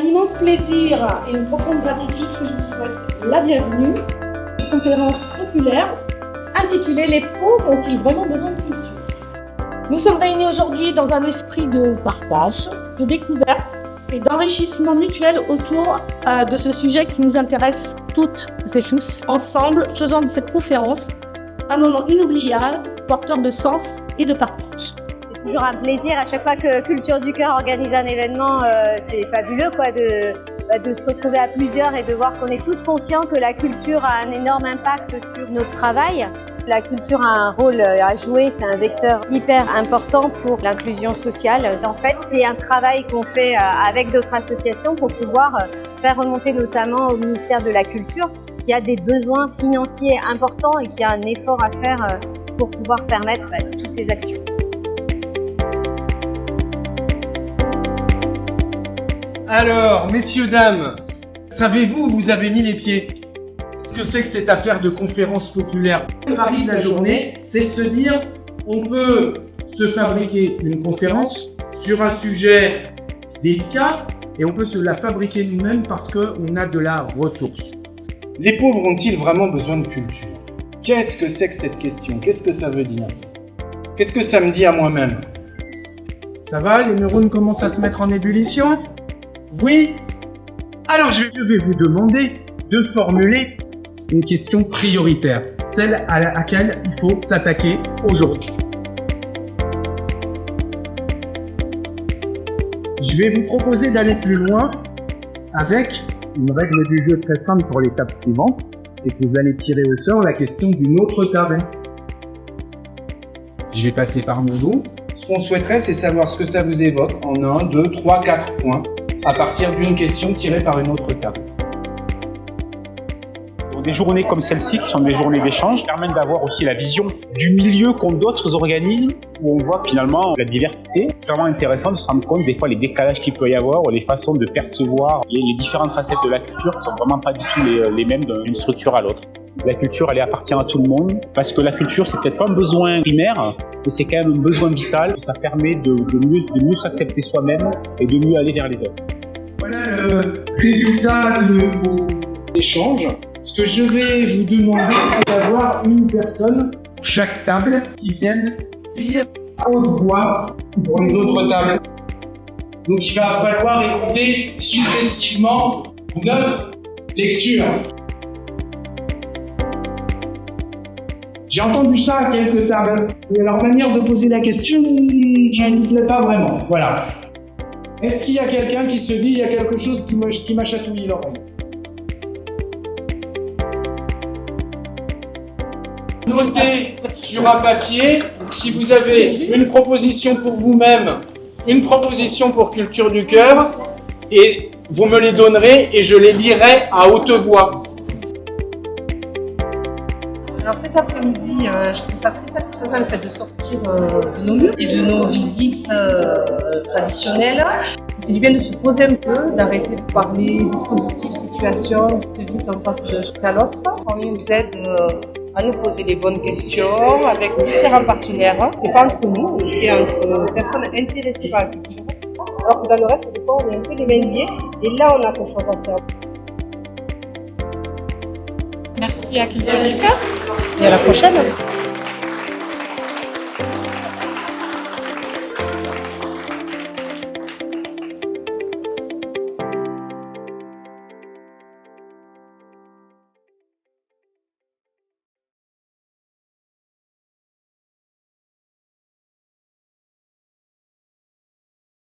immense plaisir et une profonde gratitude que je vous souhaite la bienvenue à cette conférence populaire intitulée « Les pauvres ont-ils vraiment besoin de culture ?» Nous sommes réunis aujourd'hui dans un esprit de partage, de découverte et d'enrichissement mutuel autour de ce sujet qui nous intéresse toutes et tous. Ensemble, faisons de cette conférence un moment inoubliable, porteur de sens et de partage. C'est toujours un plaisir à chaque fois que Culture du Cœur organise un événement, c'est fabuleux quoi, de se retrouver à plusieurs et de voir qu'on est tous conscients que la culture a un énorme impact sur notre travail. La culture a un rôle à jouer, c'est un vecteur hyper important pour l'inclusion sociale. En fait, c'est un travail qu'on fait avec d'autres associations pour pouvoir faire remonter notamment au ministère de la Culture qui a des besoins financiers importants et qui a un effort à faire pour pouvoir permettre toutes ces actions. Alors, messieurs, dames, savez-vous où vous avez mis les pieds ? Ce que c'est que cette affaire de conférence populaire. Le pari de la journée, c'est de se dire, on peut se fabriquer une conférence sur un sujet délicat et on peut se la fabriquer nous-mêmes parce qu'on a de la ressource. Les pauvres ont-ils vraiment besoin de culture ? Qu'est-ce que c'est que cette question ? Qu'est-ce que ça veut dire ? Qu'est-ce que ça me dit à moi-même ? Ça va, les neurones commencent à se mettre en ébullition ? Oui ? Alors je vais vous demander de formuler une question prioritaire, celle à laquelle il faut s'attaquer aujourd'hui. Je vais vous proposer d'aller plus loin avec une règle du jeu très simple pour l'étape suivante, c'est que vous allez tirer au sort la question d'une autre table. Je vais passer parmi vous. Ce qu'on souhaiterait, c'est savoir ce que ça vous évoque en 1, 2, 3, 4 points à partir d'une question tirée par une autre table. Des journées comme celle-ci, qui sont des journées d'échange, permettent d'avoir aussi la vision du milieu qu'ont d'autres organismes, où on voit finalement la diversité. C'est vraiment intéressant de se rendre compte des fois les décalages qu'il peut y avoir, ou les façons de percevoir les différentes facettes de la culture qui sont vraiment pas du tout les mêmes d'une structure à l'autre. La culture, elle appartient à tout le monde, parce que la culture, c'est peut-être pas un besoin primaire, mais c'est quand même un besoin vital. Ça permet de mieux s'accepter soi-même et de mieux aller vers les autres. Voilà le résultat de vos échanges. Ce que je vais vous demander, c'est d'avoir une personne, chaque table, qui vienne lire à haute voix pour les autres tables. Donc il va falloir écouter successivement 9 lectures. J'ai entendu ça à quelques tables. Et leur manière de poser la question ne me plaît pas vraiment. Voilà. Est-ce qu'il y a quelqu'un qui se dit il y a quelque chose qui m'a chatouillé l'oreille ? Notez sur un papier si vous avez une proposition pour vous-même, une proposition pour Culture du Cœur, et vous me les donnerez et je les lirai à haute voix. Alors cet après-midi, je trouve ça très satisfaisant le fait de sortir de nos murs et de nos visites traditionnelles. Ça fait du bien de se poser un peu, d'arrêter de parler dispositifs, situations, de vite on passe de l'un à l'autre. On nous aide à nous poser les bonnes questions avec différents partenaires. C'est pas entre nous, c'est entre personnes intéressées par la culture. Alors que dans le reste, des fois, on est un peu les mains liées et là, on a quelque chose à faire. Merci à Culture du Cœur. Et à la prochaine.